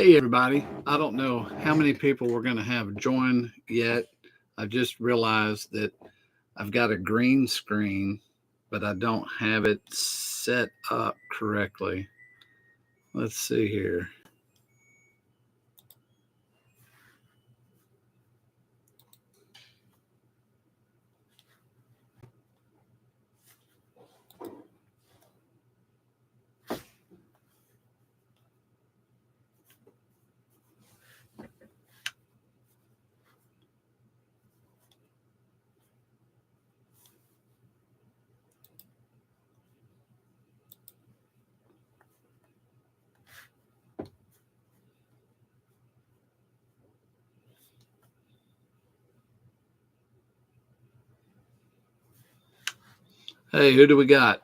Hey everybody, I don't know how many people we're going to have join yet. I just realized that I've got a green screen, but I don't have it set up correctly. Let's see here. Hey, who do we got?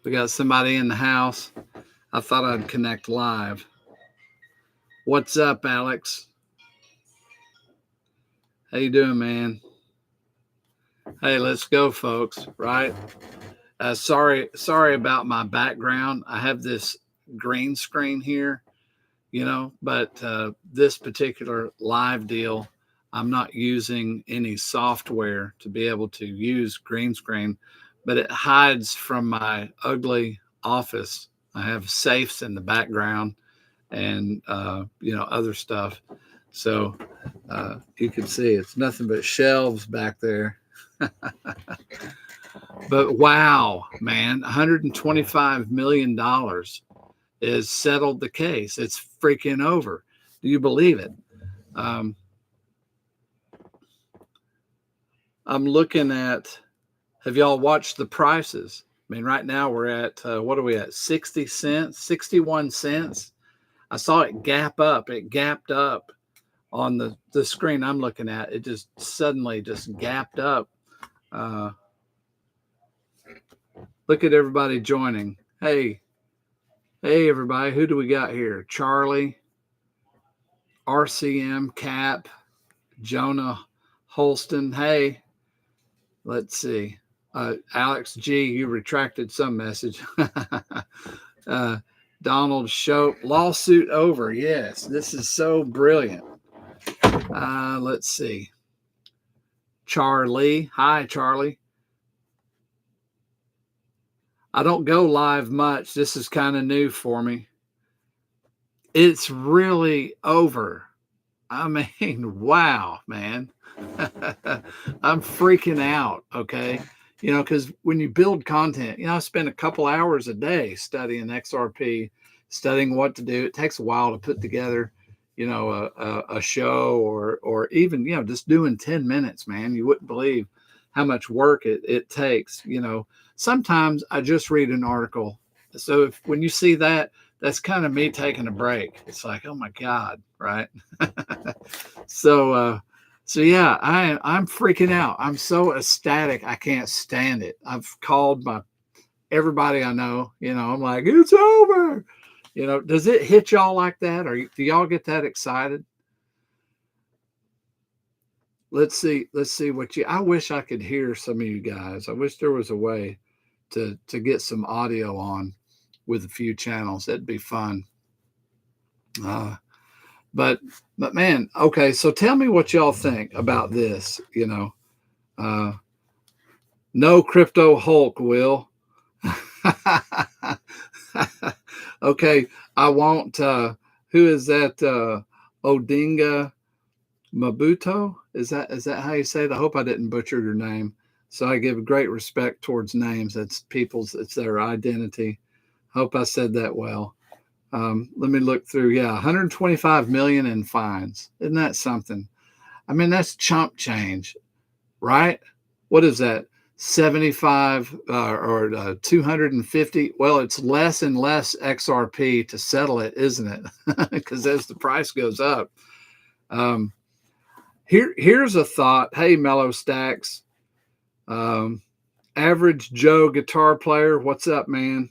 We got somebody in the house. I thought I'd connect live. What's up, Alex? How you doing, man? Hey, let's go, folks, right? Sorry about my background. I have this green screen here, but this particular live deal, I'm not using any software to be able to use green screen, but it hides from my ugly office. I have safes in the background and, other stuff. So you can see it's nothing but shelves back there. But wow, man, $125 million is settled the case. It's freaking over. Do you believe it? I'm looking at, have y'all watched the prices? I mean, right now we're at, what are we at? 60 cents, 61 cents. I saw it gap up. It gapped up on the screen I'm looking at. It just suddenly just gapped up. Look at everybody joining. Hey, everybody. Who do we got here? Charlie, RCM, Cap, Jonah, Holston. Hey, let's see. Alex G, you retracted some message. Donald Shope, lawsuit over. Yes, this is so brilliant. Let's see. Charlie. Hi, Charlie. I don't go live much. This is kind of new for me. It's really over. I mean, wow, man. I'm freaking out. Okay. Because when you build content, I spend a couple hours a day studying XRP, studying what to do. It takes a while to put together, a show or even, just doing 10 minutes, man. You wouldn't believe how much work it takes. Sometimes I just read an article. So when you see that, that's kind of me taking a break. It's like, oh my God, right? So yeah, I'm freaking out. I'm so ecstatic. I can't stand it. I've called everybody I know, I'm like, it's over. Does it hit y'all like that? Or do y'all get that excited? Let's see what I wish I could hear some of you guys. I wish there was a way to get some audio on with a few channels. That'd be fun. But man, okay. So tell me what y'all think about this. No crypto Hulk, Will. Okay, I won't. Who is that? Odinga Mabuto? Is that how you say it? I hope I didn't butcher your name. So I give great respect towards names. It's it's their identity. Hope I said that well. Let me look through. Yeah, 125 million in fines. Isn't that something? I mean, that's chump change, right? What is that? 75 or 250? Well, it's less and less XRP to settle it, isn't it? Because as the price goes up. Here's a thought. Hey, Mellow Stacks. Average Joe guitar player. What's up, man?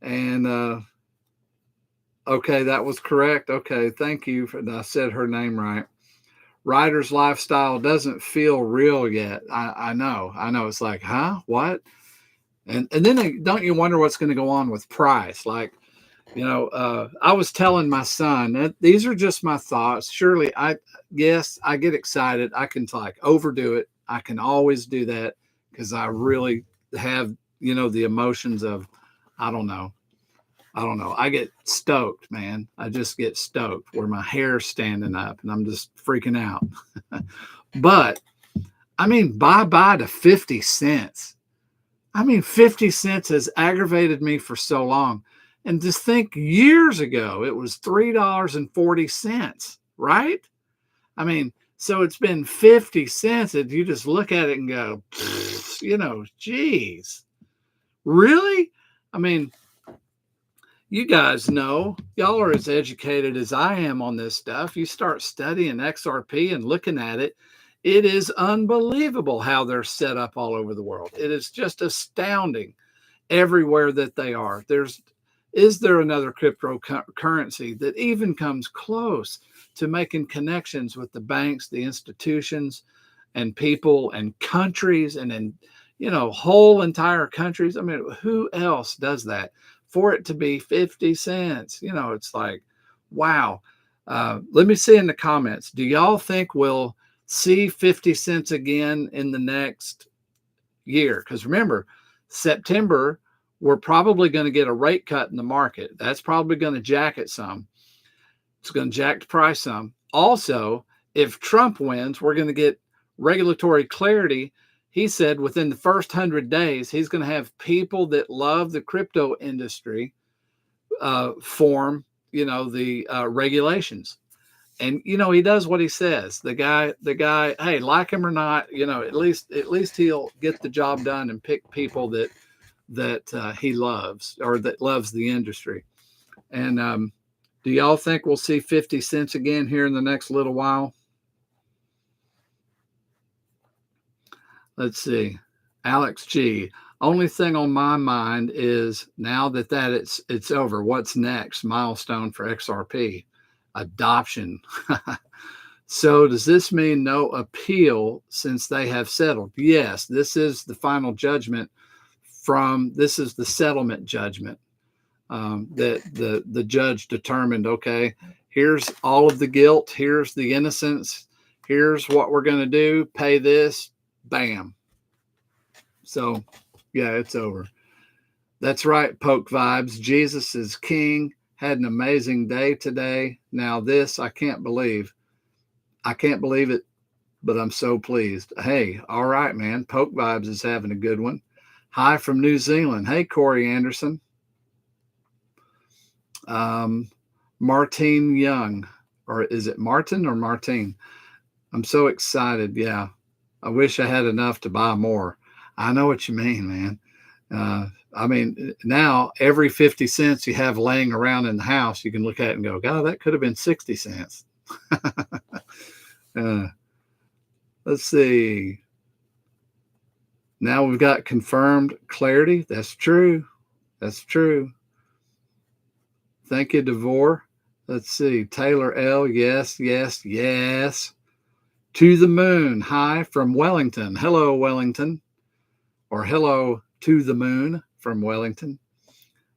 And okay, that was correct. Okay, thank you. I said her name right. Writer's lifestyle doesn't feel real yet. I know. It's like, huh? What? And then don't you wonder what's going to go on with price? Like, I was telling my son that these are just my thoughts. Surely yes, I get excited. I can like overdo it. I can always do that because I really have, the emotions of, I don't know. I don't know. I get stoked, man. I just get stoked where my hair's standing up and I'm just freaking out. But I mean, bye to 50 cents. I mean, 50 cents has aggravated me for so long. And just think years ago, it was $3.40, right? I mean, so it's been 50 cents and you just look at it and go, geez, really? I mean, you guys know, y'all are as educated as I am on this stuff. You start studying XRP and looking at it, it is unbelievable how they're set up all over the world. It is just astounding everywhere that they are. Is there another cryptocurrency that even comes close to making connections with the banks, the institutions, and people and countries and whole entire countries? I mean, who else does that? For it to be 50 cents, it's like, wow. Let me see in the comments, do y'all think we'll see 50 cents again in the next year? Because remember, September, we're probably going to get a rate cut in the market. That's probably going to jack it some. It's going to jack the price some. Also, if Trump wins, we're going to get regulatory clarity. He said within the first 100 days, he's going to have people that love the crypto industry form, the regulations. And, he does what he says. The guy, hey, like him or not, at least he'll get the job done and pick people that he loves or that loves the industry. And do y'all think we'll see 50 cents again here in the next little while? Let's see. Alex G. Only thing on my mind is now that it's over, what's next? Milestone for XRP. Adoption. So does this mean no appeal since they have settled? Yes, this is the final judgment this is the settlement judgment that the judge determined, okay, here's all of the guilt, here's the innocence, here's what we're going to do, pay this, bam. So, yeah, it's over. That's right, Poke Vibes. Jesus is King. Had an amazing day today. Now this, I can't believe it, but I'm so pleased. Hey, all right, man. Poke Vibes is having a good one. Hi from New Zealand. Hey, Corey Anderson. Martine Young, or is it Martin or Martine? I'm so excited. Yeah. I wish I had enough to buy more. I know what you mean, man. I mean, now every 50 cents you have laying around in the house, you can look at it and go, God, that could have been 60 cents. Let's see. Now we've got confirmed clarity. That's true. That's true. Thank you, DYOR. Let's see. Taylor L. Yes, yes, yes. To the moon. Hi from Wellington. Hello, Wellington. Or hello to the moon from Wellington.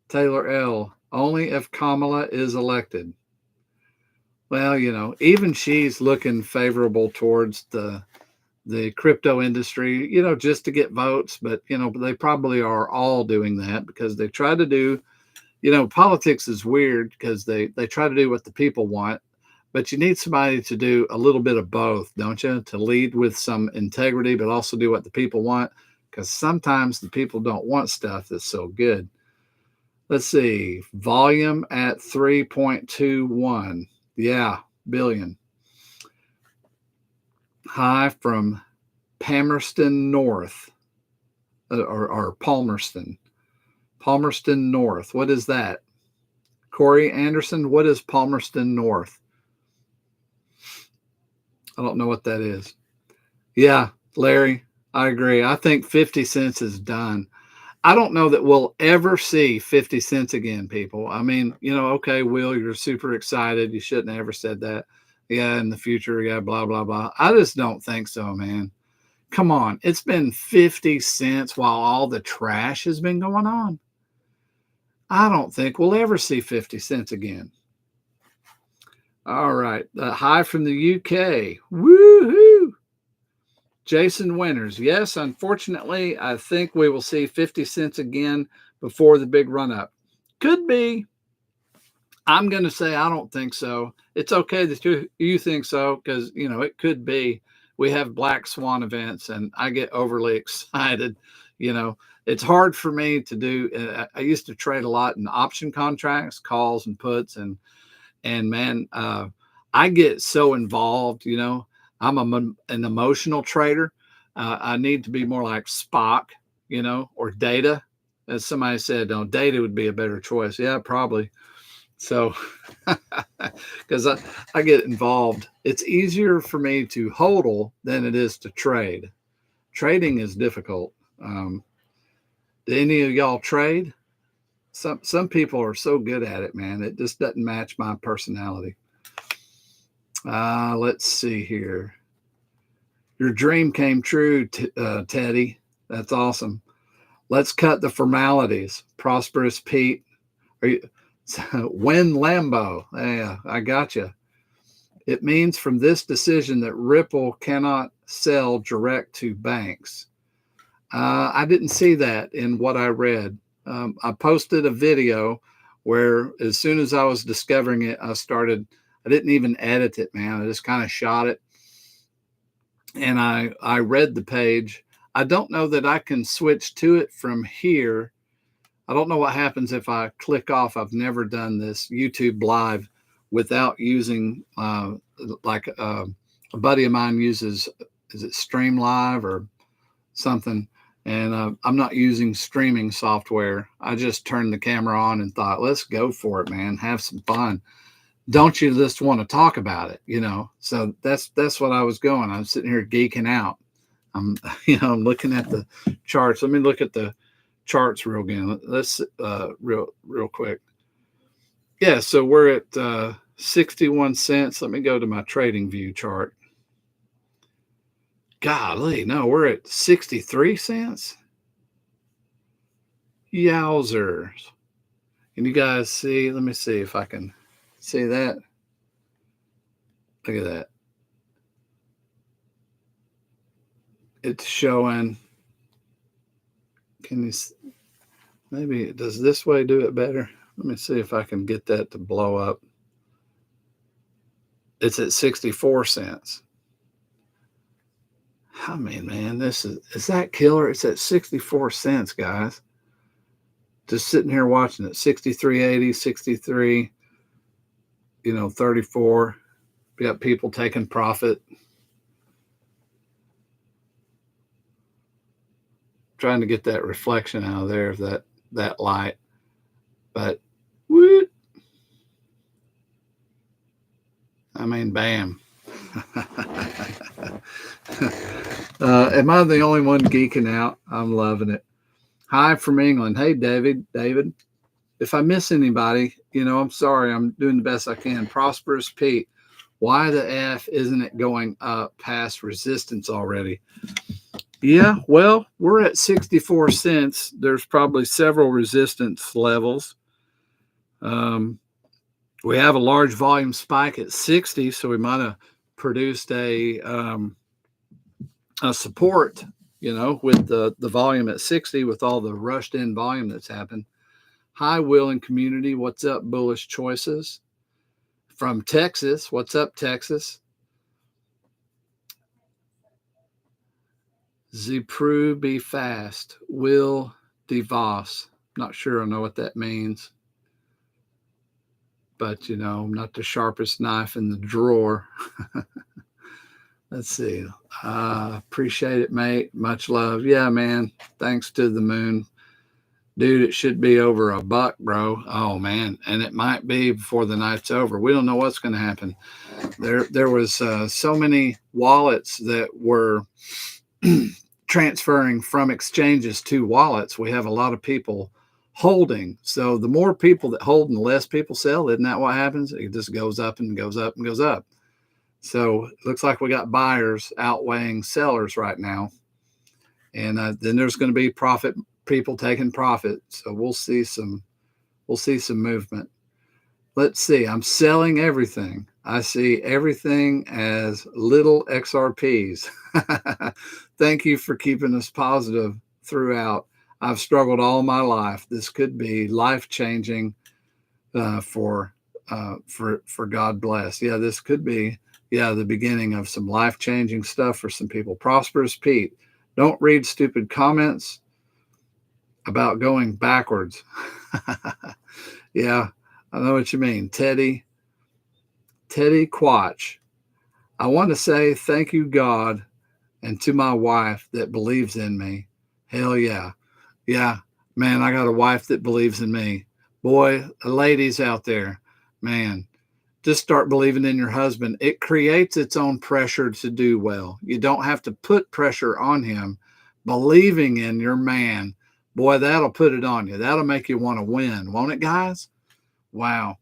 Taylor L. Only if Kamala is elected. Well, even she's looking favorable towards the crypto industry, just to get votes. But, they probably are all doing that because they try to do, politics is weird because they try to do what the people want. But you need somebody to do a little bit of both, don't you? To lead with some integrity, but also do what the people want. Because sometimes the people don't want stuff that's so good. Let's see. Volume at 3.21. Yeah, billion. Hi from Palmerston North. Or Palmerston. Palmerston North. What is that? Corey Anderson, what is Palmerston North? I don't know what that is. Yeah, Larry, I agree. I think 50 cents is done. I don't know that we'll ever see 50 cents again, people. I mean, okay, Will, you're super excited. You shouldn't have ever said that. Yeah, in the future, yeah, blah, blah, blah. I just don't think so, man. Come on. It's been 50 cents while all the trash has been going on. I don't think we'll ever see 50 cents again. All right. Hi from the UK. Woohoo! Jason Winters. Yes, unfortunately, I think we will see 50 cents again before the big run up. Could be. I'm going to say I don't think so. It's okay that you think so, because, you know, it could be. We have black swan events and I get overly excited. You know, it's hard for me to do. I used to trade a lot in option contracts, calls and puts, and man, I get so involved. You know, I'm an emotional trader. I need to be more like Spock, you know, or Data. As somebody said, no, Data would be a better choice. Yeah, probably. So, because I get involved, it's easier for me to hodl than it is to trade. Trading is difficult. Do any of y'all trade? Some people are so good at it, man. It just doesn't match my personality. Let's see here. Your dream came true, Teddy. That's awesome. Let's cut the formalities. Prosperous Pete. Are you? Win Lambo. Yeah, I got you. It means from this decision that Ripple cannot sell direct to banks. I didn't see that in what I read. I posted a video where as soon as I was discovering it, I didn't even edit it, man. I just kind of shot it. And I read the page. I don't know that I can switch to it from here. I don't know what happens if I click off. I've never done this YouTube live without using like a buddy of mine uses, is it Stream Live or something? And I'm not using streaming software. I just turned the camera on and thought, let's go for it, man. Have some fun. Don't you just want to talk about it, you know? So that's what I was going. I'm sitting here geeking out. I'm looking at the charts. Let me look at the charts real again. Let's real quick. Yeah, so we're at 61 cents. Let me go to my trading view chart. Golly, no, we're at 63 cents. Yowzers. Can you guys see? Let me see if I can see that. Look at that. It's showing. Can you, maybe, does this way do it better? Let me see if I can get that to blow up. It's at 64 cents. I mean, man, is that killer? It's at 64 cents, guys. Just sitting here watching it. 63.80, 63, 34. We got people taking profit. Trying to get that reflection out of there of that light. But whoop. I mean, bam. Am I the only one geeking out? I'm loving it. Hi from England. Hey, David. If I miss anybody, I'm sorry. I'm doing the best I can. Prosperous Pete. Why the F isn't it going up past resistance already? Yeah, well, we're at 64 cents. There's probably several resistance levels. We have a large volume spike at 60, so we might have produced a support, with the volume at 60 with all the rushed in volume that's happened. Hi, Will and community. What's up, Bullish Choices? From Texas. What's up, Texas? Zipru be fast. Will DeVos. Not sure I know what that means. But, I'm not the sharpest knife in the drawer. Let's see. Appreciate it, mate. Much love. Yeah, man. Thanks to the moon. Dude, it should be over $1, bro. Oh, man. And it might be before the night's over. We don't know what's going to happen. There was so many wallets that were transferring from exchanges to wallets. We have a lot of people holding. So the more people that hold and the less people sell, isn't that what happens? It just goes up and goes up and goes up. So it looks like we got buyers outweighing sellers right now. And then there's going to be people taking profit. So we'll see some we'll see some movement. Let's see. I'm selling everything. I see everything as little XRPs. Thank you for keeping us positive throughout. I've struggled all my life. This could be life-changing for God bless. Yeah, this could be the beginning of some life-changing stuff for some people. Prosperous Pete, don't read stupid comments about going backwards. Yeah, I know what you mean. Teddy Quatch. I want to say thank you, God, and to my wife that believes in me. Hell yeah. Yeah, man, I got a wife that believes in me. Boy, ladies out there, man, just start believing in your husband. It creates its own pressure to do well. You don't have to put pressure on him. Believing in your man, boy, that'll put it on you. That'll make you want to win, won't it, guys? Wow.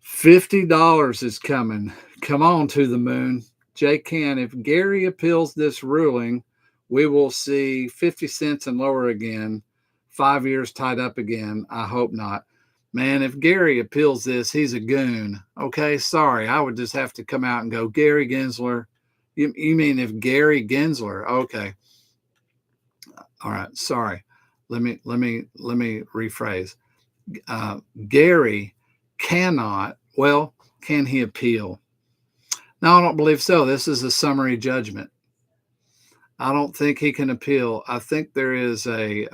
$50 is coming. Come on to the moon. Jay Can, if Gary appeals this ruling, we will see 50 cents and lower again. 5 years tied up again. I hope not. Man, if Gary appeals this, he's a goon. Okay, sorry. I would just have to come out and go, Gary Gensler. You mean if Gary Gensler? Okay. All right. Sorry. Let me rephrase. Gary cannot. Well, can he appeal? No, I don't believe so. This is a summary judgment. I don't think he can appeal. I think there is a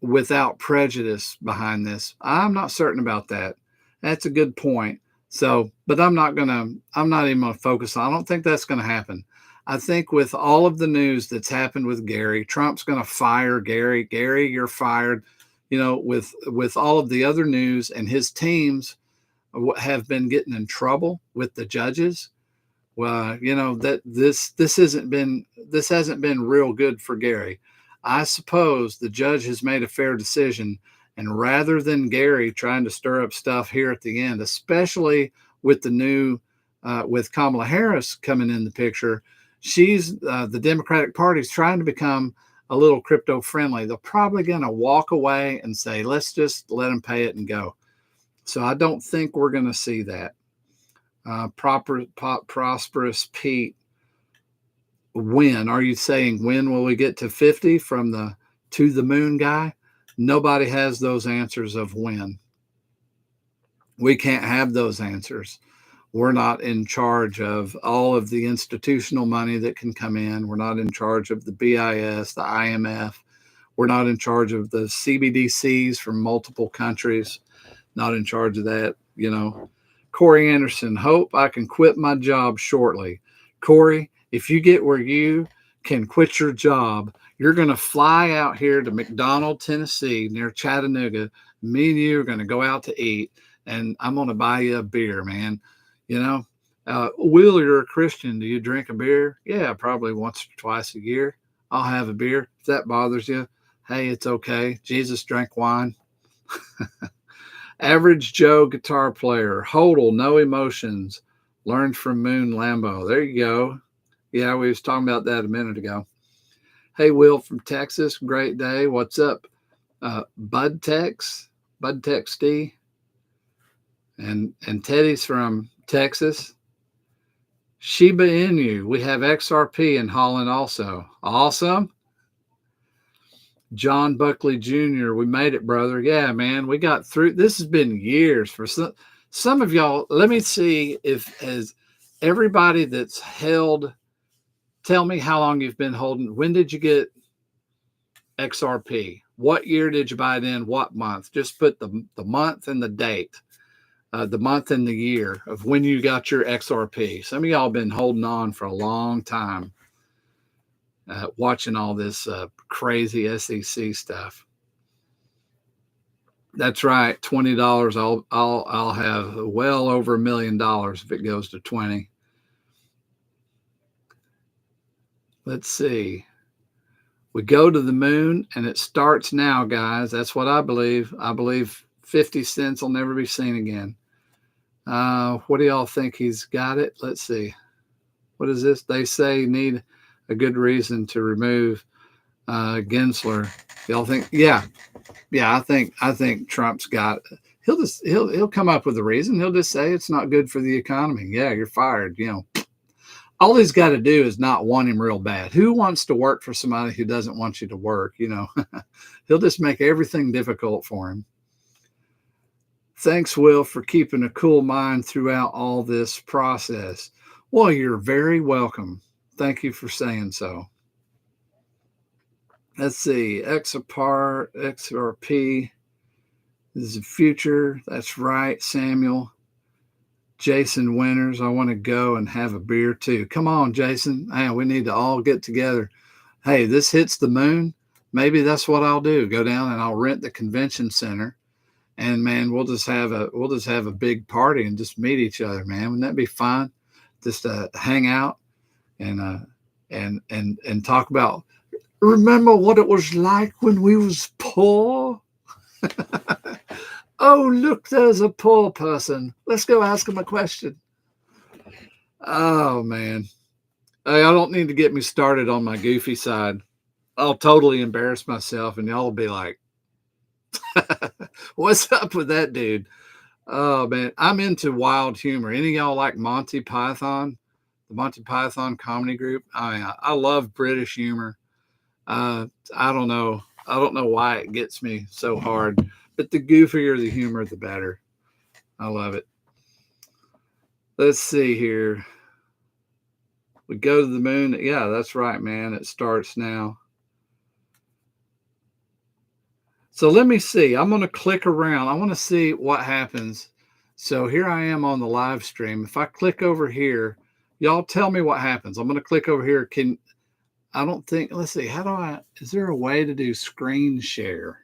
without prejudice behind this. I'm not certain about that. That's a good point. So, but I'm not even gonna focus on. I don't think that's gonna happen. I think with all of the news that's happened with Gary, Trump's gonna fire Gary. Gary, you're fired. You know, with all of the other news, and his teams have been getting in trouble with the judges. Well, you know that this hasn't been real good for Gary. I suppose the judge has made a fair decision, and rather than Gary trying to stir up stuff here at the end, especially with the new with Kamala Harris coming in the picture, she's the Democratic Party's trying to become a little crypto friendly. They're probably going to walk away and say, let's just let them pay it and go. So I don't think we're going to see that. Prosperous Pete, when are you saying when will we get to 50 from the to the moon guy? Nobody has those answers of when. We can't have those answers. We're not in charge of all of the institutional money that can come in. We're not in charge of the BIS, the IMF. We're not in charge of the CBDCs from multiple countries. Not in charge of that, you know. Corey Anderson, hope I can quit my job shortly. Corey, if you get where you can quit your job, you're going to fly out here to McDonald, Tennessee, near Chattanooga. Me and you are going to go out to eat, and I'm going to buy you a beer, man. You know, Will, you're a Christian. Do you drink a beer? Yeah, probably once or twice a year. I'll have a beer. If that bothers you, hey, it's okay. Jesus drank wine. Average Joe guitar player. Hodel, no emotions. Learned from Moon Lambo. There you go. Yeah, we was talking about that a minute ago. Hey, Will from Texas. Great day. What's up? Budtex D. And Teddy's from Texas. Shiba Inu. We have XRP in Holland also. Awesome. John Buckley Jr. We made it, brother. Yeah, man. We got through. This has been years for some of y'all. Let me see if as everybody that's held, tell me how long you've been holding. When did you get XRP? What year did you buy it in? What month? Just put the month and the date. The month and the year of when you got your XRP. Some of y'all been holding on for a long time, watching all this crazy SEC stuff. That's right, $20. I'll have well over $1 million if it goes to 20. Let's see. We go to the moon, and it starts now, guys. That's what I believe. I believe 50 cents will never be seen again. What do y'all think? He's got it? Let's see. What is this? They say need a good reason to remove Gensler. Y'all think? Yeah. Yeah, I think Trump's got. He'll come up with a reason. He'll just say it's not good for the economy. Yeah, you're fired. All he's got to do is not want him real bad. Who wants to work for somebody who doesn't want you to work? He'll just make everything difficult for him. Thanks, Will, for keeping a cool mind throughout all this process. Well, you're very welcome. Thank you for saying so. Let's see. XRP is the future. That's right, Samuel. Jason Winters, I want to go and have a beer too. Come on, Jason. Hey, we need to all get together. Hey, this hits the moon. Maybe that's what I'll do. Go down and I'll rent the convention center, and man, we'll just have a big party and just meet each other, man. Wouldn't that be fun? Just hang out and talk about. Remember what it was like when we was poor? Oh, look, there's a poor person. Let's go ask him a question. Oh, man. Hey, I don't need to get me started on my goofy side. I'll totally embarrass myself, and y'all will be like, what's up with that dude? Oh, man. I'm into wild humor. Any of y'all like Monty Python? The Monty Python comedy group? I love British humor. I don't know. I don't know why it gets me so hard. But the goofier the humor, the better. I love it. Let's see here. We go to the moon. Yeah, that's right, man. It starts now. So let me see. I'm going to click around. I want to see what happens. So here I am on the live stream. If I click over here, y'all tell me what happens. I'm going to click over here. Let's see. Is there a way to do screen share?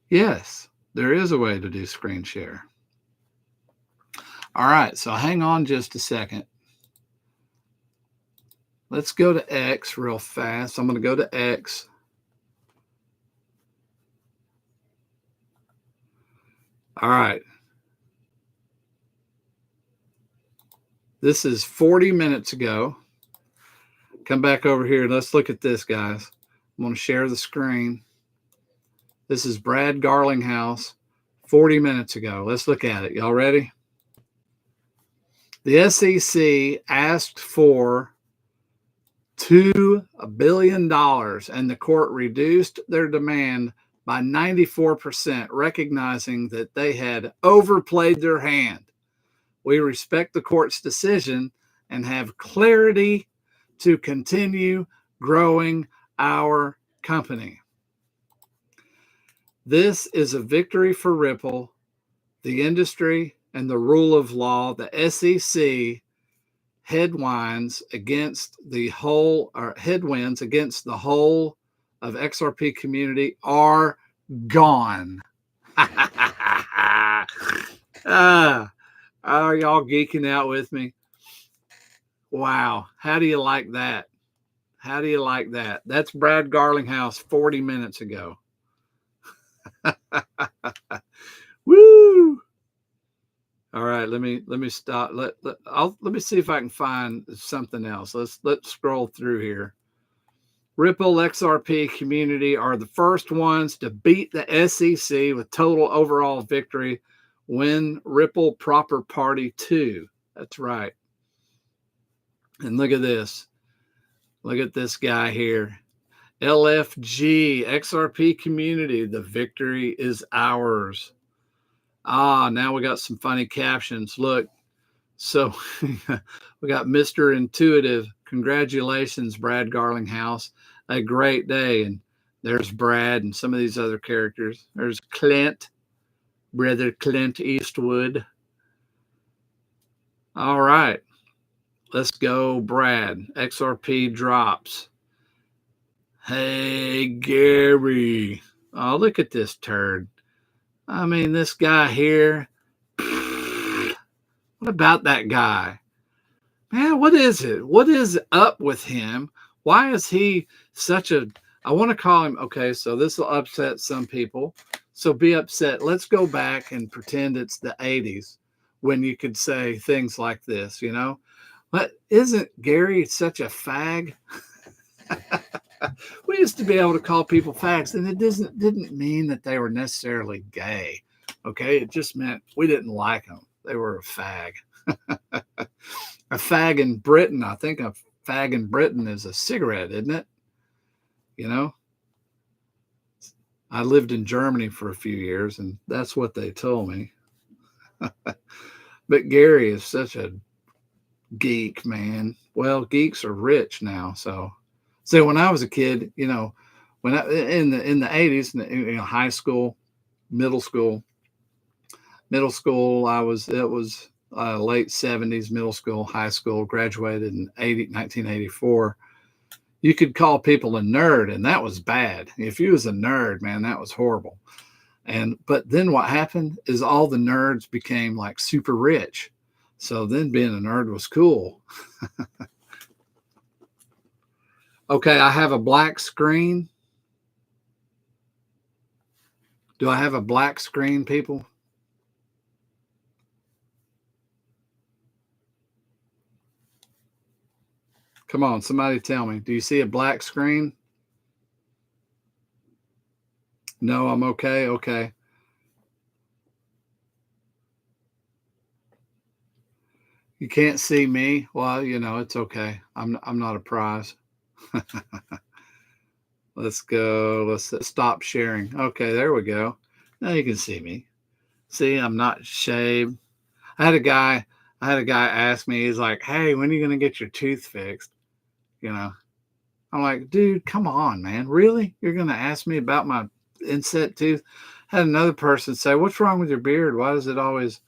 Yes, there is a way to do screen share. All right, so hang on just a second. Let's go to X real fast. I'm going to go to X. All right. This is 40 minutes ago. Come back over here. Let's look at this, guys. I'm going to share the screen. This is Brad Garlinghouse 40 minutes ago. Let's look at it. Y'all ready? The SEC asked for $2 billion, and the court reduced their demand by 94%, recognizing that they had overplayed their hand. We respect the court's decision and have clarity to continue growing our company. This is a victory for Ripple, the industry, and the rule of law. The SEC headwinds against the whole of XRP community are gone. Are y'all geeking out with me? Wow. How do you like that? How do you like that? That's Brad Garlinghouse 40 minutes ago. Woo! All right, let me stop. Let me see if I can find something else. Let's scroll through here. Ripple XRP community are the first ones to beat the SEC with total overall victory. Win Ripple Proper Party 2. That's right. And look at this. Look at this guy here. LFG XRP community. The victory is ours. Now we got some funny captions. Look, so we got Mr. Intuitive. Congratulations, Brad Garlinghouse. A great day. And there's Brad and some of these other characters. There's Clint, brother Clint Eastwood. All right. Let's go, Brad. XRP drops. Hey, Gary. Oh, look at this turd. I mean, this guy here. What about that guy? Man, what is it? What is up with him? Why is he such a... I want to call him... Okay, so this will upset some people. So be upset. Let's go back and pretend it's the 80s when you could say things like this, you know? But isn't Gary such a fag? We used to be able to call people fags, and it didn't mean that they were necessarily gay. Okay, it just meant we didn't like them. They were a fag. A fag in Britain, I think a fag in Britain is a cigarette, isn't it? You know, I lived in Germany for a few years, and that's what they told me. But Gary is such a geek, man. Well, geeks are rich now. So when I was a kid, you know, when I in the 80s, you know, high school, middle school, it was late 70s, middle school, high school, graduated in 1984. You could call people a nerd, and that was bad. If you was a nerd, man, that was horrible. But then what happened is all the nerds became like super rich. So then being a nerd was cool. Okay, I have a black screen. Do I have a black screen, people? Come on, somebody tell me. Do you see a black screen? No, I'm okay. Okay. You can't see me. Well, you know, it's okay. I'm not a prize. Let's go. Let's stop sharing. Okay, there we go. Now you can see me. See, I'm not shaved. I had a guy ask me, he's like, "Hey, when are you gonna get your tooth fixed?" You know, I'm like, dude, come on, man. Really? You're gonna ask me about my inset tooth? I had another person say, "What's wrong with your beard? Why does it always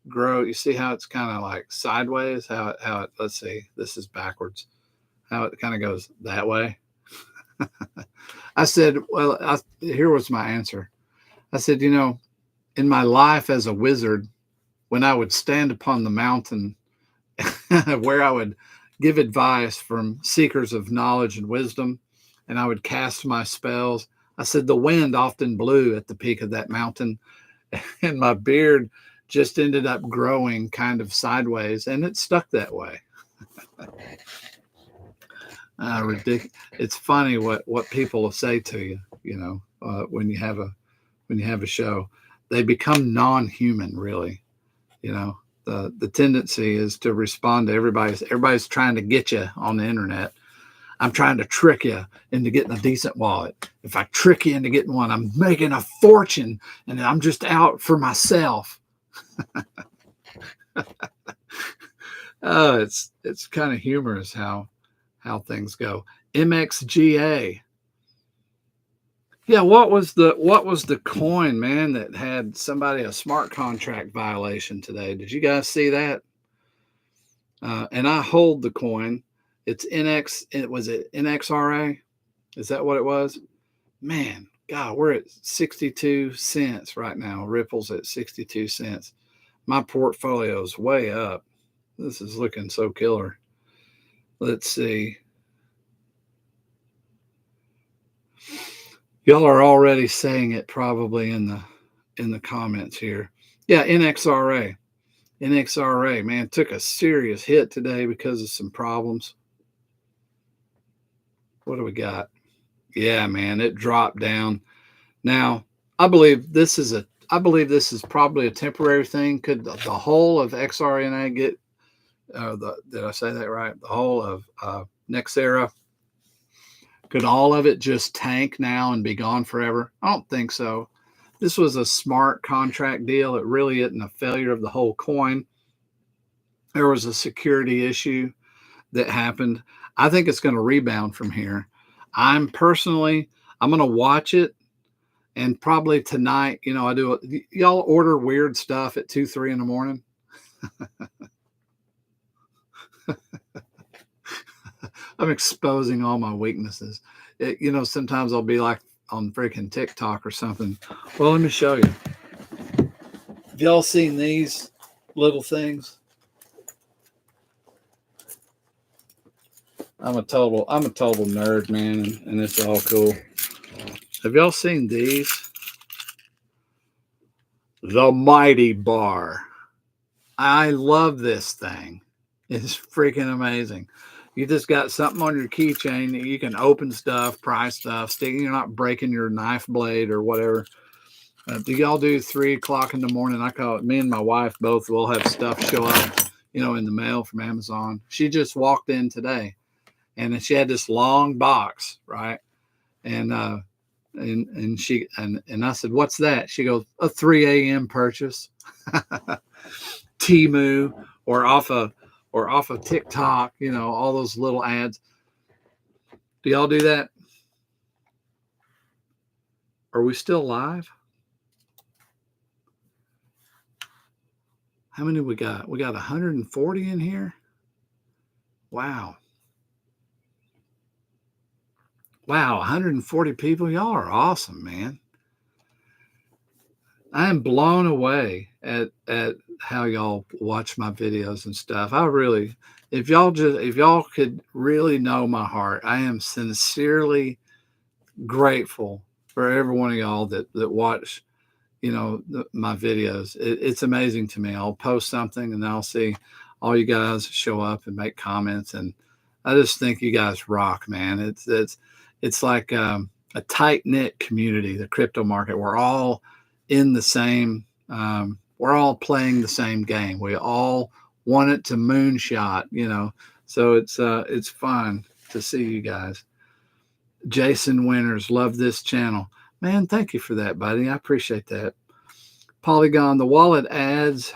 grow?" You see how it's kind of like sideways? How it, let's see, this is backwards. How it kind of goes that way. I said, well, here was my answer. I said, you know, in my life as a wizard, when I would stand upon the mountain where I would give advice from seekers of knowledge and wisdom, and I would cast my spells, I said, the wind often blew at the peak of that mountain, and my beard just ended up growing kind of sideways, and it stuck that way. Ridiculous. It's funny what people will say to you, you know, when you have a show. They become non-human, really. You know, the tendency is to respond to everybody's trying to get you on the internet. I'm trying to trick you into getting a decent wallet. If I trick you into getting one, I'm making a fortune, and I'm just out for myself. Oh, it's kind of humorous how things go. MXGA. Yeah, what was the coin, man, that had somebody a smart contract violation today? Did you guys see that? And I hold the coin. It's was it NXRA? Is that what it was? Man, God, we're at 62 cents right now. Ripple's at 62 cents. My portfolio's way up. This is looking so killer. Let's see. Y'all are already saying it probably in the comments here. Yeah, NXRA. NXRA, man, took a serious hit today because of some problems. What do we got? Yeah, man, it dropped down. Now, I believe this is probably a temporary thing. Could the whole of XRNA get did I say that right? The whole of Nexera, could all of it just tank now and be gone forever? I don't think so. This was a smart contract deal. It really isn't a failure of the whole coin. There was a security issue that happened. I think it's going to rebound from here. I'm going to watch it, and probably tonight, you know, y'all order weird stuff at 2, 3 in the morning. I'm exposing all my weaknesses. You know, sometimes I'll be like on freaking TikTok or something. Well, let me show you. Have y'all seen these little things? I'm a total nerd, man, and it's all cool. Have y'all seen these? The Mighty Bar. I love this thing. It's freaking amazing. You just got something on your keychain that you can open stuff, pry stuff, stick. You're not breaking your knife blade or whatever. Do y'all do 3 o'clock in the morning? I call it. Me and my wife both will have stuff show up, in the mail from Amazon. She just walked in today, and she had this long box, right? And she and I said, "What's that?" She goes, "A 3 a.m. purchase." Temu or off of TikTok, all those little ads. Do y'all do that? Are we still live? How many we got? We got 140 in here. Wow. Wow, 140 people. Y'all are awesome, man. I am blown away at how y'all watch my videos and stuff. I really, if y'all could really know my heart, I am sincerely grateful for every one of y'all that watch, my videos. It's amazing to me. I'll post something and I'll see all you guys show up and make comments, and I just think you guys rock, man. It's like a tight knit community, the crypto market. We're all in the same. We're all playing the same game. We all want it to moonshot, So it's fun to see you guys. Jason Winters, love this channel. Man, thank you for that, buddy. I appreciate that. Polygon, the wallet ads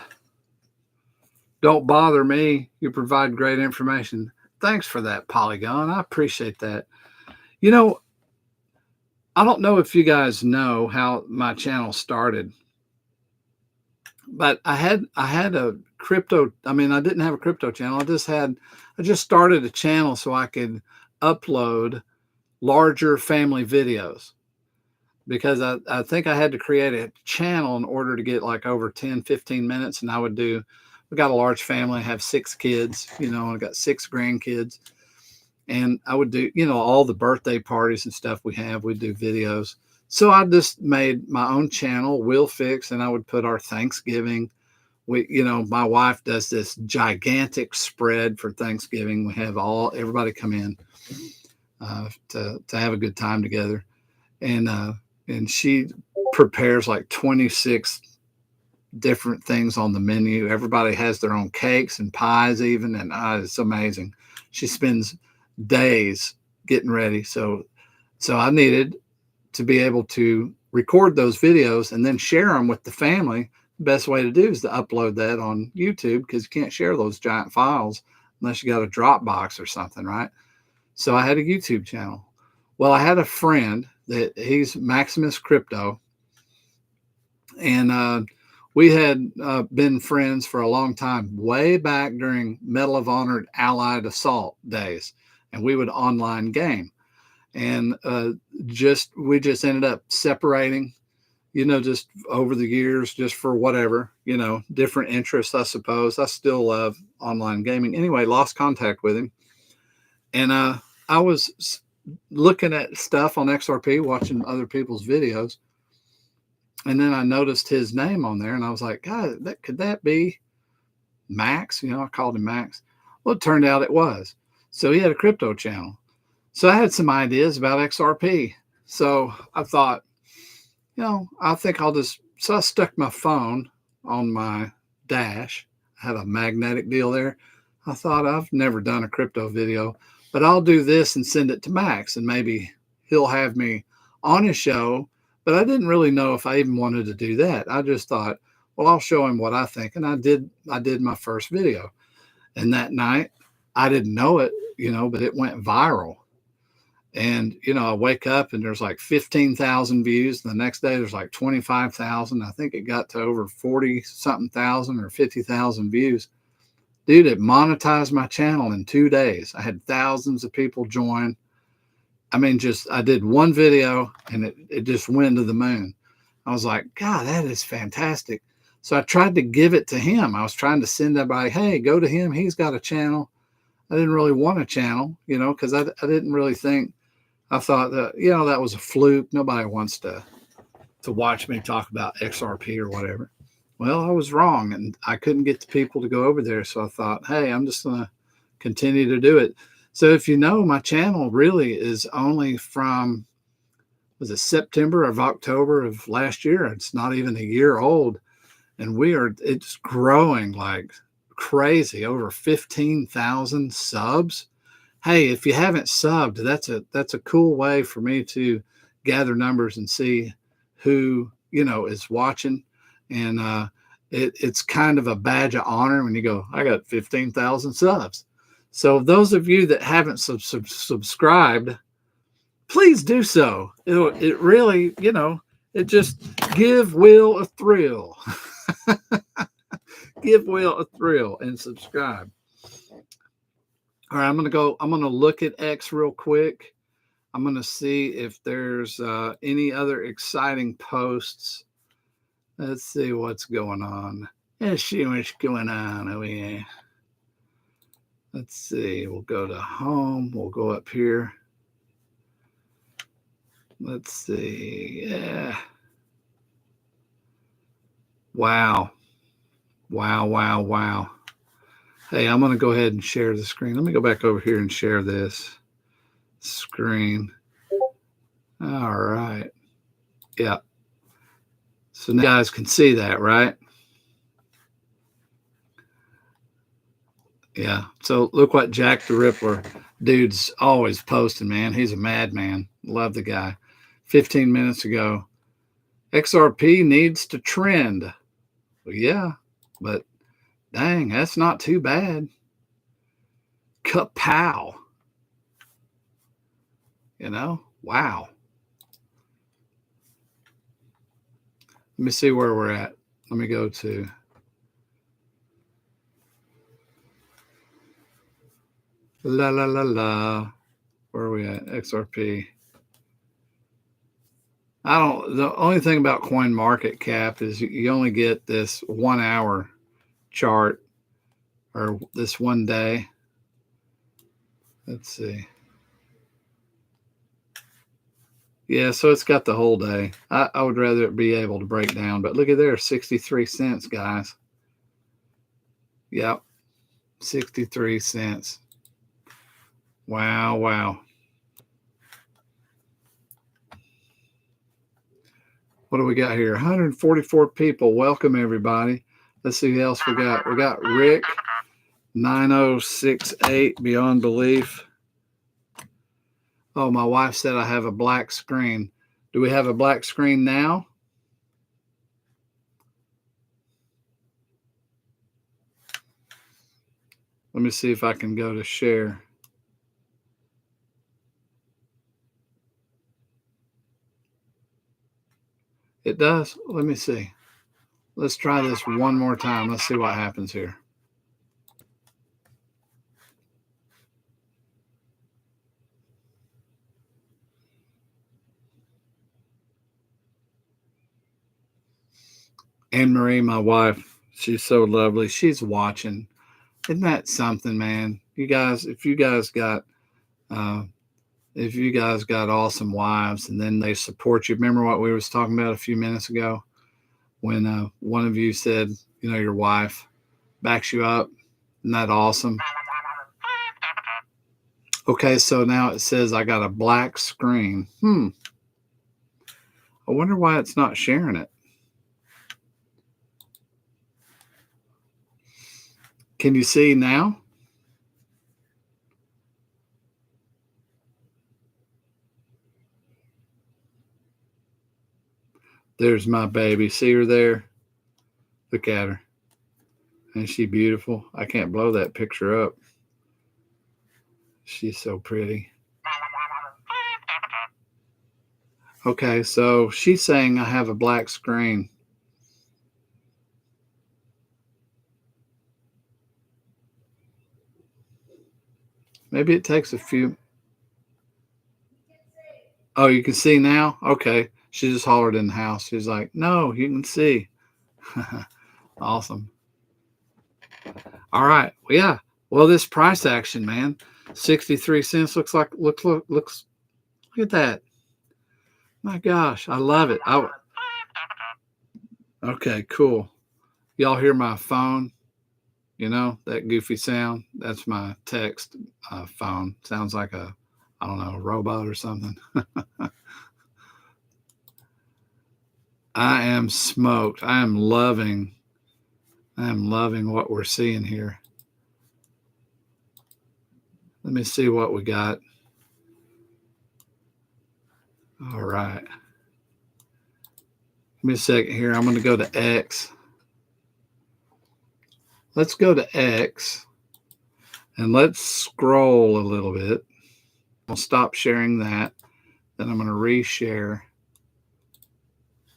don't bother me. You provide great information. Thanks for that, Polygon. I appreciate that. I don't know if you guys know how my channel started, but I had a crypto. I mean, I didn't have a crypto channel. I just started a channel so I could upload larger family videos, because I think I had to create a channel in order to get like over 10, 15 minutes. And we got a large family. I have 6 kids, I got 6 grandkids. And I would do, all the birthday parties and stuff we'd do videos. So I just made my own channel, Will Fix, and I would put our Thanksgiving. My wife does this gigantic spread for Thanksgiving. We have everybody come in to have a good time together. And she prepares like 26 different things on the menu. Everybody has their own cakes and pies even, and it's amazing. She spends days getting ready. So I needed to be able to record those videos and then share them with the family. The best way to do is to upload that on YouTube, because you can't share those giant files unless you got a Dropbox or something, right? So I had a YouTube channel. Well, I had a friend that he's Maximus Crypto, and we had been friends for a long time, way back during Medal of Honor Allied Assault days, and we would online game, and we just ended up separating, just over the years, just for whatever, different interests, I suppose. I still love online gaming. Anyway, lost contact with him, and I was looking at stuff on XRP, watching other people's videos. And then I noticed his name on there, and I was like, God, could that be Max? I called him Max. Well, it turned out it was. So he had a crypto channel. So I had some ideas about XRP. So I thought, I think so I stuck my phone on my dash. I had a magnetic deal there. I thought, I've never done a crypto video, but I'll do this and send it to Max, and maybe he'll have me on his show. But I didn't really know if I even wanted to do that. I just thought, well, I'll show him what I think. And I did my first video. And that night, I didn't know it, but it went viral. And, I wake up and there's like 15,000 views. The next day there's like 25,000. I think it got to over 40 something thousand or 50,000 views. Dude, it monetized my channel in 2 days. I had thousands of people join. I mean, I did one video and it just went to the moon. I was like, God, that is fantastic. So I tried to give it to him. I was trying to send everybody, hey, go to him. He's got a channel. I didn't really want a channel, because I didn't really think, I thought that, that was a fluke. Nobody wants to watch me talk about XRP or whatever. Well, I was wrong, and I couldn't get the people to go over there. So I thought, hey, I'm just going to continue to do it. So if you know, my channel really is only from, was it September of October of last year? It's not even a year old. And it's growing like crazy, over 15,000 subs. Hey, if you haven't subbed, that's a cool way for me to gather numbers and see who, is watching. And it's kind of a badge of honor when you go, I got 15,000 subs. So those of you that haven't subscribed, please do so. It really, it just give Will a thrill. Give Will a thrill and subscribe. All right, I'm going to look at X real quick. I'm going to see if there's any other exciting posts. Let's see what's going on. Let's see what's going on over here. Let's see. We'll go to home. We'll go up here. Let's see. Yeah. Wow. Wow. Hey, I'm going to go ahead and share the screen. Let me go back over here and share this screen. All right. Yeah. So now you guys can see that, right? Yeah. So look what Jack the Ripper, dude's always posting, man. He's a madman. Love the guy. 15 minutes ago, XRP needs to trend. Well, yeah, but dang, that's not too bad. Kapow. Wow. Let me see where we're at. Let me go to la. Where are we at? XRP. The only thing about coin market cap is you only get this 1 hour chart or this one day. Let's see. Yeah, so it's got the whole day. I would rather it be able to break down, but look at there, 63 cents, guys. Yep, 63 cents. Wow. What do we got here? 144 people. Welcome, everybody. Let's see who else we got. We got Rick, 9068, Beyond Belief. Oh, my wife said I have a black screen. Do we have a black screen now? Let me see if I can go to share. It does. Let me see. Let's try this one more time. Let's see what happens here. Anne Marie, my wife, she's so lovely. She's watching. Isn't that something, man? You guys, if you guys got awesome wives and then they support you. Remember what we was talking about a few minutes ago when one of you said, your wife backs you up. Isn't that awesome? Okay, so now it says I got a black screen. I wonder why it's not sharing it. Can you see now? There's my baby. See her there? Look at her. Isn't she beautiful? I can't blow that picture up. She's so pretty. Okay, so she's saying I have a black screen. Maybe it takes a few. Oh, you can see now? Okay. She just hollered in the house. She's like, no, you can see. Awesome. All right. Well, yeah. Well, this price action, man, 63 cents looks look at that. My gosh, I love it. Okay, cool. Y'all hear my phone? You know, that goofy sound? That's my text phone. Sounds like I don't know, a robot or something. I am smoked. I am loving what we're seeing here. Let me see what we got. All right. Give me a second here. I'm going to go to X. Let's go to X and let's scroll a little bit. I'll stop sharing that. Then I'm going to reshare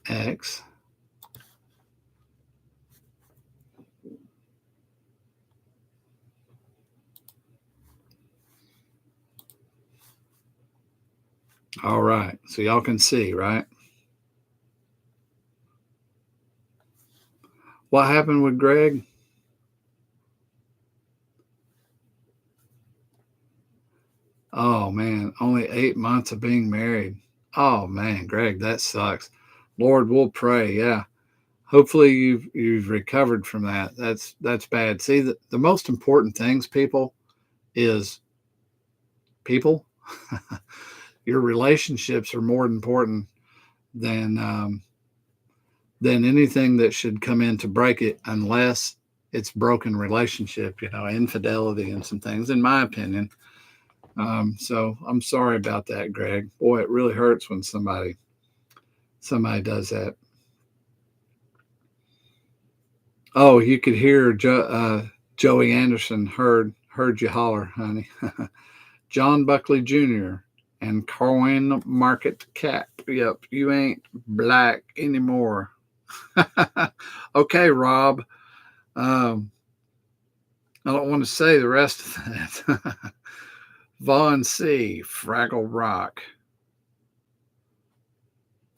X. All right. So y'all can see, right? What happened with Greg? Oh man, only 8 months of being married. Oh man, Greg, that sucks. Lord, we'll pray. Yeah. Hopefully you've recovered from that. That's bad. See, the most important things, people, is people. Your relationships are more important than anything that should come in to break it, unless it's broken relationship, you know, infidelity and some things, in my opinion. So I'm sorry about that, Greg. Boy, it really hurts when somebody does that. Oh, you could hear Joey Anderson heard you holler, honey. John Buckley Jr. and Coin Market Cap. Yep, you ain't black anymore. Okay, Rob. I don't want to say the rest of that. Vaughn C. Fraggle Rock.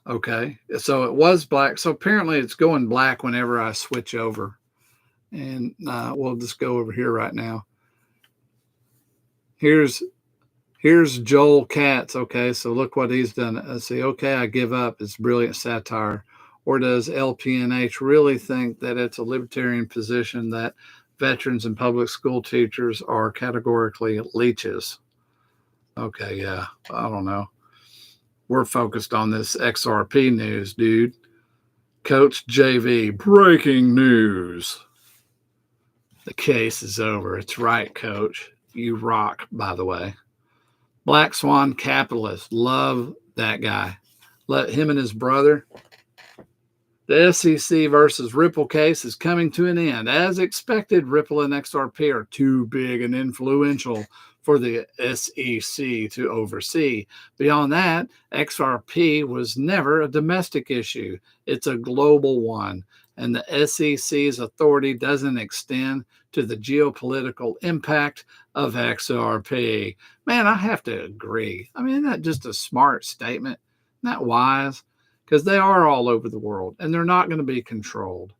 Okay, so it was black. So apparently it's going black whenever I switch over. And we'll just go over here right now. Here's Joel Katz. Okay, so look what he's done. See, okay, I give up. It's brilliant satire. Or does LPNH really think that it's a libertarian position that veterans and public school teachers are categorically leeches? Okay, yeah, I don't know. We're focused on this XRP news, dude. Coach JV, breaking news. The case is over. It's right, Coach. You rock, by the way. Black Swan Capitalist. Love that guy. Let him and his brother. The SEC versus Ripple case is coming to an end. As expected, Ripple and XRP are too big and influential for the SEC to oversee. Beyond that, XRP was never a domestic issue. It's a global one. And the SEC's authority doesn't extend to the geopolitical impact of XRP. Man, I have to agree. I mean, isn't that just a smart statement? Isn't that wise? Because they are all over the world and they're not going to be controlled.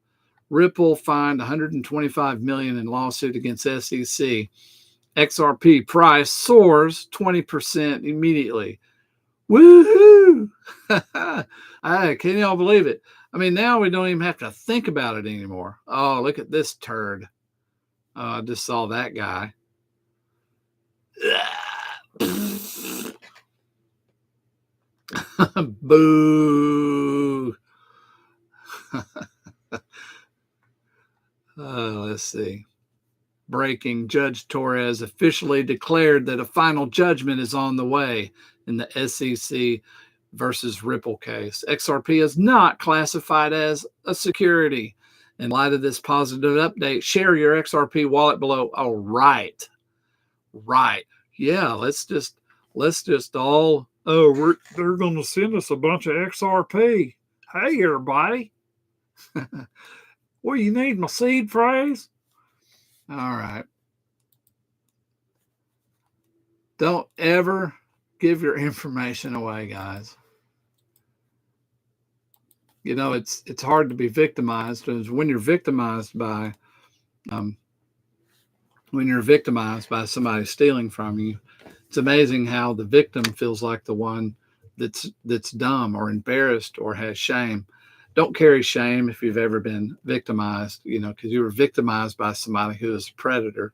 Ripple fined $125 million in lawsuit against SEC. XRP price soars 20% immediately. Woohoo! Can y'all believe it? I mean, now we don't even have to think about it anymore. Oh, look at this turd. I just saw that guy. Boo. Let's see. Breaking, Judge Torres officially declared that a final judgment is on the way in the SEC versus Ripple case. XRP is not classified as a security. In light of this positive update, share your XRP wallet below. Oh, right. Yeah, let's just all, they're going to send us a bunch of XRP. Hey, everybody. Well, you need my seed phrase? All right. Don't ever give your information away, guys. You know, it's hard to be victimized, because when you're victimized by somebody stealing from you, it's amazing how the victim feels like the one that's dumb or embarrassed or has shame. don't carry shame if you've ever been victimized, because you were victimized by somebody who is a predator.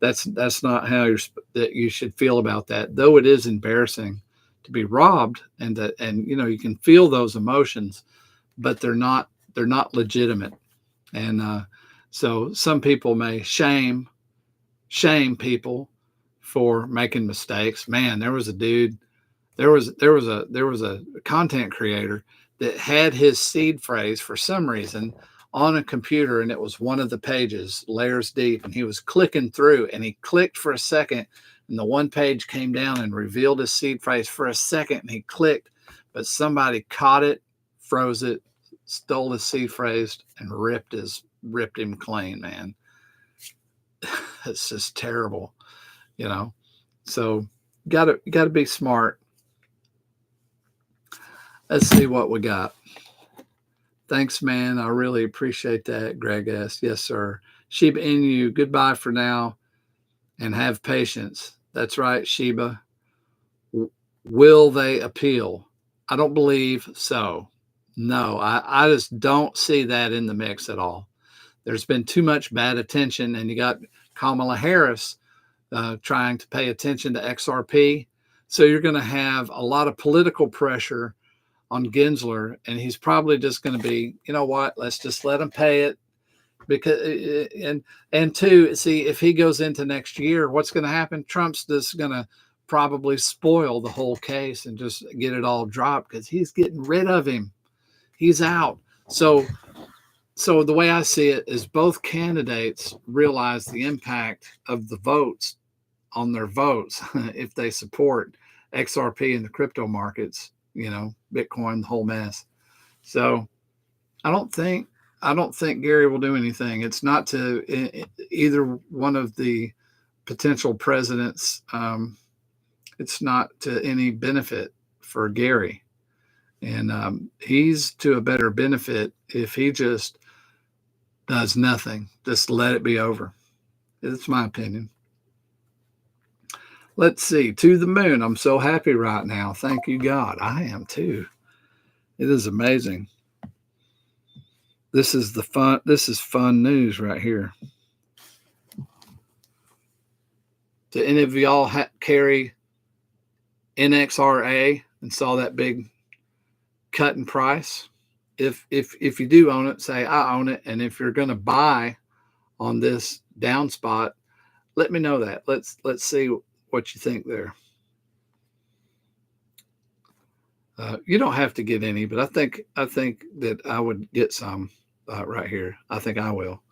That's not how that you should feel about that. Though it is embarrassing to be robbed, and you can feel those emotions, but they're not legitimate. And so some people may shame people for making mistakes. Man, there was a dude, there was a content creator that had his seed phrase for some reason on a computer, and it was one of the pages layers deep, and he was clicking through, and he clicked for a second, and the one page came down and revealed his seed phrase for a second, and he clicked, but somebody caught it, froze it, stole his seed phrase, and ripped him clean, man. It's just terrible, so gotta be smart. Let's see what we got. Thanks, man. I really appreciate that. Greg S. Yes, sir. Shiba Inu, goodbye for now and have patience. That's right, Shiba. Will they appeal? I don't believe so. No, I just don't see that in the mix at all. There's been too much bad attention, and you got Kamala Harris trying to pay attention to XRP. So you're going to have a lot of political pressure on Gensler, and he's probably just going to be, you know what, let's just let him pay it. Because and two, see, if he goes into next year, what's going to happen? Trump's just going to probably spoil the whole case and just get it all dropped because he's getting rid of him. He's out. So the way I see it is both candidates realize the impact of the votes on their votes if they support XRP in the crypto markets, Bitcoin, the whole mess. So I don't think Gary will do anything. It's not to either one of the potential presidents. It's not to any benefit for Gary. And he's to a better benefit if he just does nothing. Just let it be over. It's my opinion. Let's see. To the moon. I'm so happy right now. Thank you, God. I am too. It is amazing. This is fun news right here. Do any of y'all carry NXRA and saw that big cut in price? If you do own it, say I own it. And if you're going to buy on this down spot, let me know that. Let's see what you think there. You don't have to get any, but I think that I would get some right here. I think I will.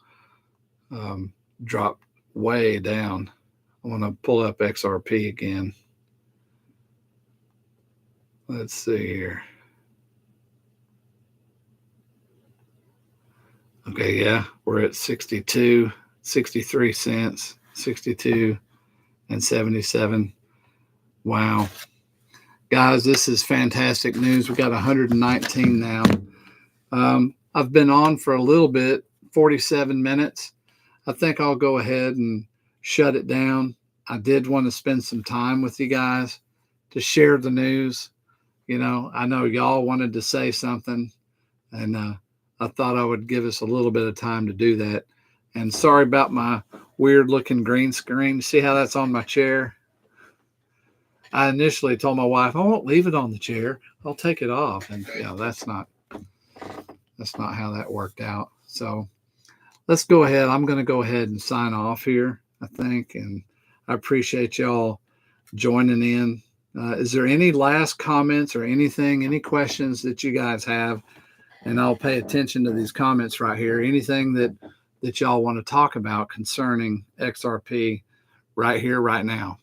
Drop way down. I want to pull up XRP again. Let's see here. Okay, yeah, we're at 62, 63 cents, 62 and 77. Wow. Guys, this is fantastic news. We got 119 now. I've been on for a little bit, 47 minutes. I think I'll go ahead and shut it down. I did want to spend some time with you guys to share the news. I know y'all wanted to say something, and I thought I would give us a little bit of time to do that. And sorry about my weird looking green screen. See how that's on my chair? I initially told my wife, I won't leave it on the chair. I'll take it off. And that's not how that worked out. So let's go ahead. I'm going to go ahead and sign off here, I think. And I appreciate y'all joining in. Is there any last comments or anything, any questions that you guys have? And I'll pay attention to these comments right here. Anything that y'all want to talk about concerning XRP right here, right now.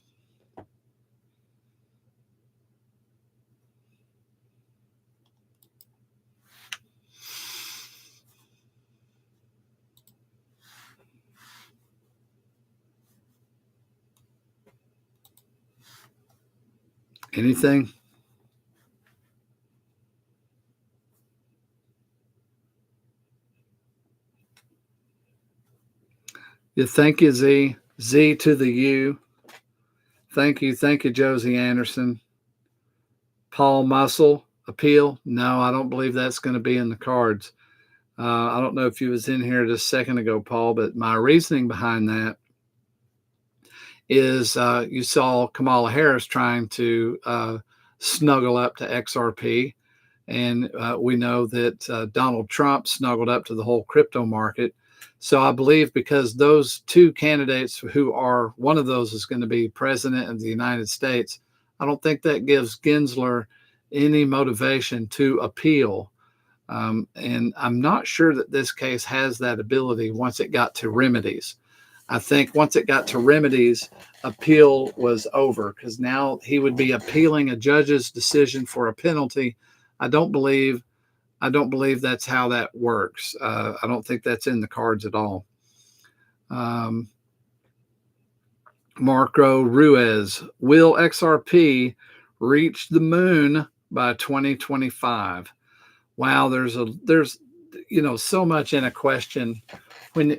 Anything? Yeah, thank you, Z. Z to the U. Thank you, Josie Anderson. Paul Muscle. appeal? No, I don't believe that's going to be in the cards. I don't know if you was in here just a second ago, Paul, but my reasoning behind that is you saw Kamala Harris trying to snuggle up to XRP. And we know that Donald Trump snuggled up to the whole crypto market. So I believe because those two candidates who are, one of those is going to be president of the United States, I don't think that gives Gensler any motivation to appeal. And I'm not sure that this case has that ability once it got to remedies. I think once it got to remedies, appeal was over because now he would be appealing a judge's decision for a penalty. I don't believe that's how that works. I don't think that's in the cards at all. Marco Ruiz, will XRP reach the moon by 2025? Wow, there's so much in a question. When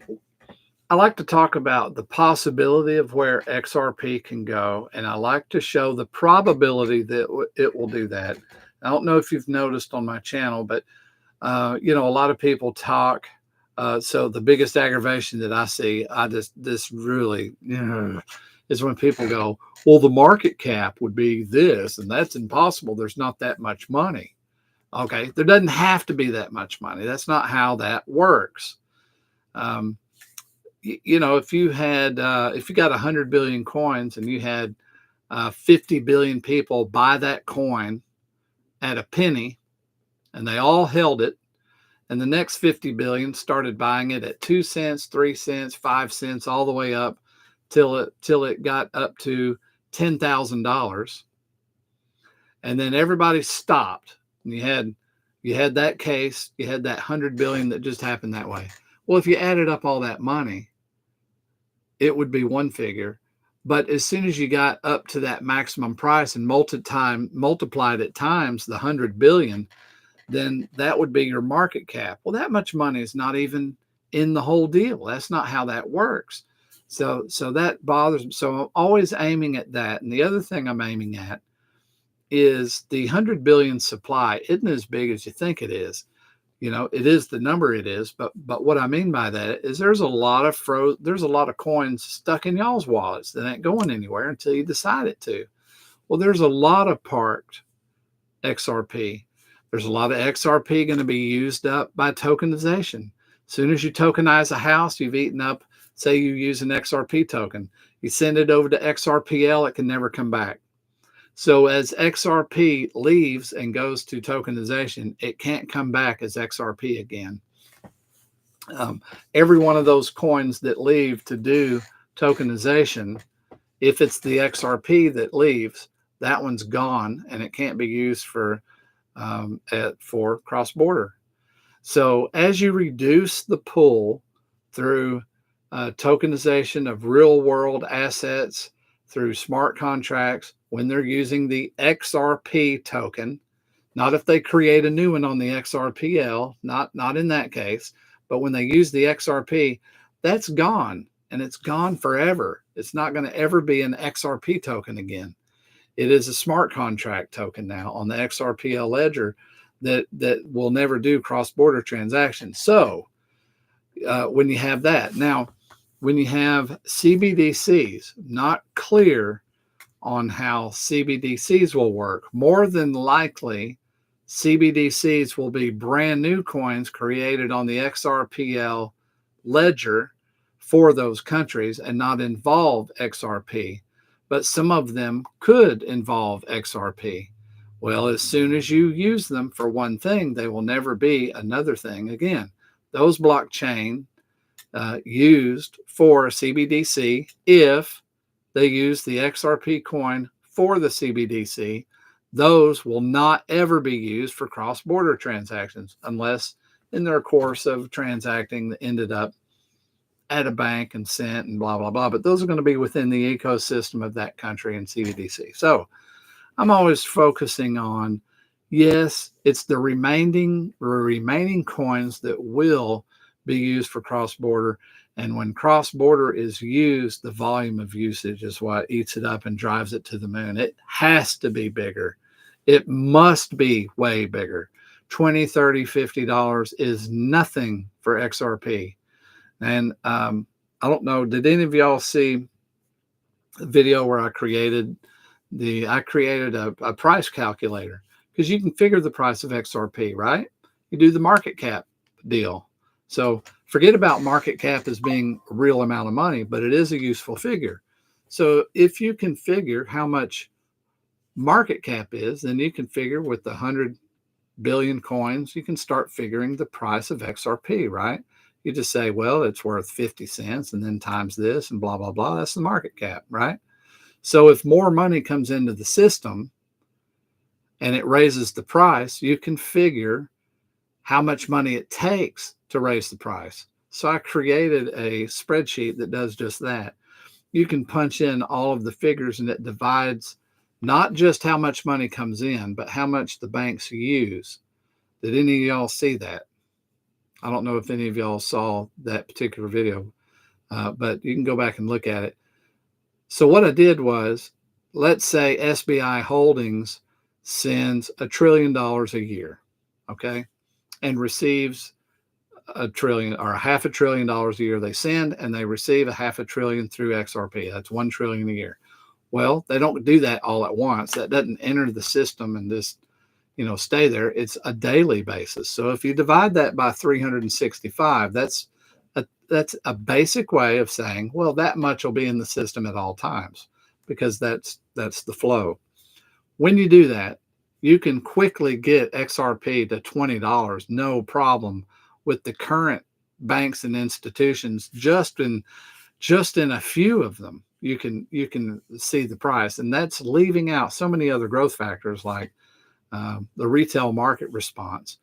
I like to talk about the possibility of where XRP can go, and I like to show the probability that it will do that. I don't know if you've noticed on my channel, but a lot of people talk. So the biggest aggravation that I see, this really is when people go, well, the market cap would be this, and that's impossible. There's not that much money. Okay, there doesn't have to be that much money. That's not how that works. If you got 100 billion coins and you had 50 billion people buy that coin at a penny, and they all held it, and the next 50 billion started buying it at 2 cents, 3 cents, 5 cents, all the way up till it got up to $10,000, and then everybody stopped. And you had that case, you had that 100 billion that just happened that way. Well, if you added up all that money, it would be one figure. But as soon as you got up to that maximum price and multiplied it times the 100 billion, then that would be your market cap. Well, that much money is not even in the whole deal. That's not how that works. So that bothers me. So I'm always aiming at that. And the other thing I'm aiming at is the 100 billion supply isn't as big as you think it is. It is the number it is, but what I mean by that is there's a lot of coins stuck in y'all's wallets that ain't going anywhere until you decide it to. Well, there's a lot of parked XRP. There's a lot of XRP going to be used up by tokenization. As soon as you tokenize a house, you've eaten up, say you use an XRP token, you send it over to XRPL, it can never come back. So as XRP leaves and goes to tokenization, it can't come back as XRP again. Every one of those coins that leave to do tokenization, if it's the XRP that leaves, that one's gone and it can't be used for cross-border. So as you reduce the pool through tokenization of real-world assets, through smart contracts, when they're using the XRP token, not if they create a new one on the XRPL, not in that case, but when they use the XRP, that's gone, and it's gone forever. It's not going to ever be an XRP token again. It is a smart contract token now on the XRPL ledger that will never do cross-border transactions. So when you have that, now when you have CBDCs, not clear on how CBDCs will work, more than likely CBDCs will be brand new coins created on the XRPL ledger for those countries and not involve XRP. But some of them could involve XRP. Well, as soon as you use them for one thing, they will never be another thing again. Those blockchain used for a CBDC, if they use the XRP coin for the CBDC, those will not ever be used for cross-border transactions unless in their course of transacting that ended up at a bank and sent and blah, blah, blah. But those are going to be within the ecosystem of that country and CBDC. So I'm always focusing on, yes, it's the remaining coins that will be used for cross-border. And when cross-border is used, the volume of usage is what eats it up and drives it to the moon. It has to be bigger. It must be way bigger. 20, 30, $50 is nothing for XRP. And I don't know, did any of y'all see the video where I created a price calculator? Because you can figure the price of XRP, right? You do the market cap deal. So forget about market cap as being a real amount of money, but it is a useful figure. So if you can figure how much market cap is, then you can figure with the 100 billion coins, you can start figuring the price of XRP, right? You just say, well, it's worth 50 cents and then times this and blah, blah, blah. That's the market cap, right? So if more money comes into the system and it raises the price, you can figure how much money it takes to raise the price. So I created a spreadsheet that does just that. You can punch in all of the figures and it divides not just how much money comes in, but how much the banks use. Did any of y'all see that? I don't know if any of y'all saw that particular video, but you can go back and look at it. So what I did was, let's say SBI Holdings sends $1 trillion a year, okay, and receives $1 trillion or $500 billion a year they send, and they receive $500 billion through XRP. That's $1 trillion a year. Well, they don't do that all at once. That doesn't enter the system and just, stay there. It's a daily basis. So if you divide that by 365, that's a basic way of saying, well, that much will be in the system at all times, because that's the flow. When you do that, you can quickly get XRP to $20, no problem, with the current banks and institutions. Just in a few of them, you can see the price, and that's leaving out so many other growth factors like the retail market response.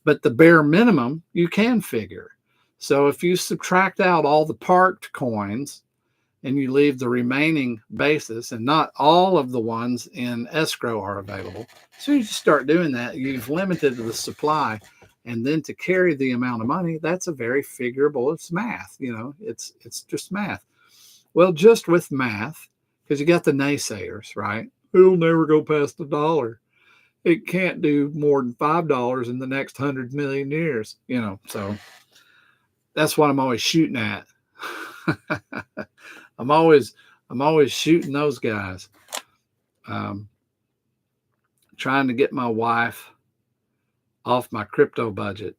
But the bare minimum you can figure. So if you subtract out all the parked coins and you leave the remaining basis, and not all of the ones in escrow are available, as soon as you start doing that, you've limited the supply. And then to carry the amount of money, that's a very figurable, it's math, it's just math. Well, just with math, because you got the naysayers, right? It'll never go past $1. It can't do more than $5 in the next 100 million years, so that's what I'm always shooting at. I'm always shooting those guys. Trying to get my wife off my crypto budget.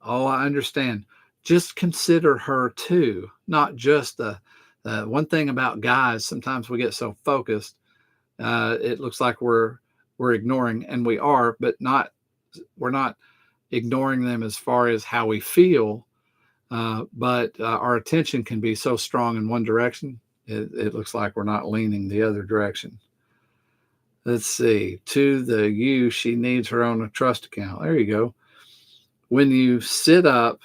Oh, I understand. Just consider her too, not just the one thing about guys. Sometimes we get so focused, it looks like we're ignoring, and we are, but we're not ignoring them as far as how we feel. But our attention can be so strong in one direction, it looks like we're not leaning the other direction. Let's see. To the you, she needs her own trust account. There you go. When you set up,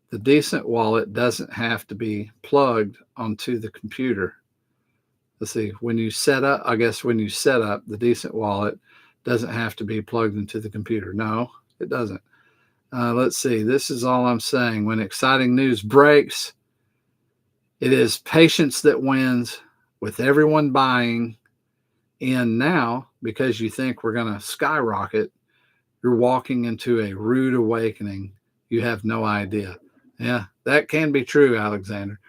the decent wallet doesn't have to be plugged onto the computer. Let's see. When you set up, the decent wallet doesn't have to be plugged into the computer. No, it doesn't. Let's see. This is all I'm saying. When exciting news breaks, it is patience that wins, with everyone buying in now because you think we're going to skyrocket. You're walking into a rude awakening. You have no idea. Yeah, that can be true, Alexander.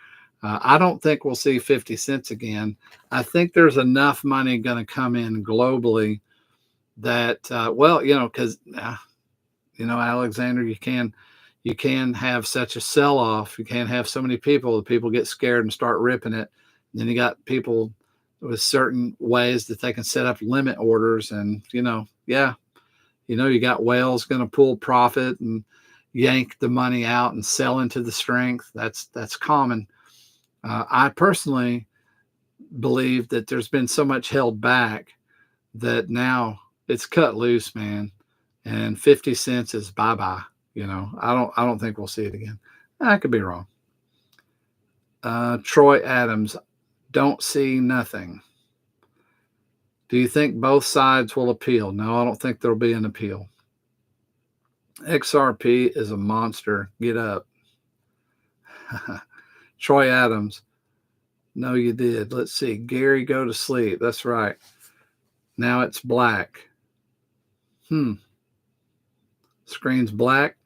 I don't think we'll see 50 cents again. I think there's enough money going to come in globally that, because Alexander, you can have such a sell-off. You can't have so many people. The people get scared and start ripping it. And then you got people with certain ways that they can set up limit orders, and you got whales going to pull profit and yank the money out and sell into the strength. That's common. I personally believe that there's been so much held back that now it's cut loose, man. And 50 cents is bye-bye. I don't think we'll see it again. I could be wrong. Troy Adams, don't see nothing. Do you think both sides will appeal? No, I don't think there'll be an appeal. XRP is a monster. Get up. Troy Adams, no, you did. Let's see. Gary, go to sleep. That's right. Now it's black. Screen's black.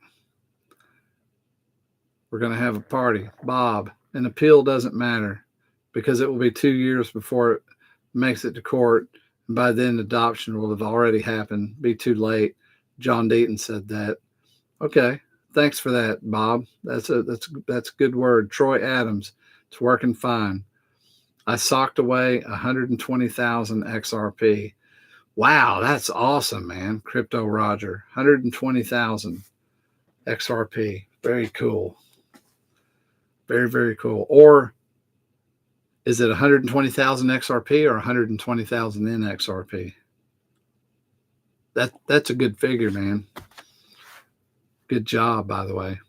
We're going to have a party. Bob. An appeal doesn't matter because it will be 2 years before it makes it to court. And by then, adoption will have already happened. Be too late. John Deaton said that. Okay. Thanks for that, Bob. That's a good word. Troy Adams. It's working fine. I socked away 120,000 XRP. Wow, that's awesome, man. Crypto Roger. 120,000 XRP. Very cool. Very, very cool. Or is it 120,000 XRP or 120,000 in XRP? That's a good figure, man. Good job, by the way.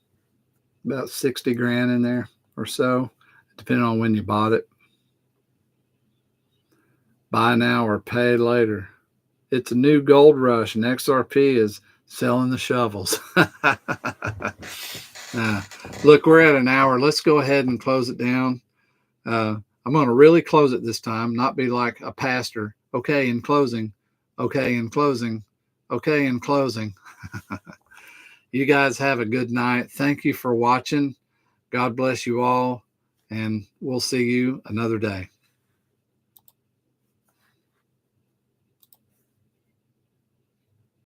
About 60 grand in there or so, depending on when you bought it. Buy now or pay later. It's a new gold rush, and XRP is selling the shovels. Look, we're at an hour. Let's go ahead and close it down. I'm going to really close it this time, not be like a pastor. Okay, in closing. Okay, in closing. Okay, in closing. You guys have a good night. Thank you for watching. God bless you all, and we'll see you another day.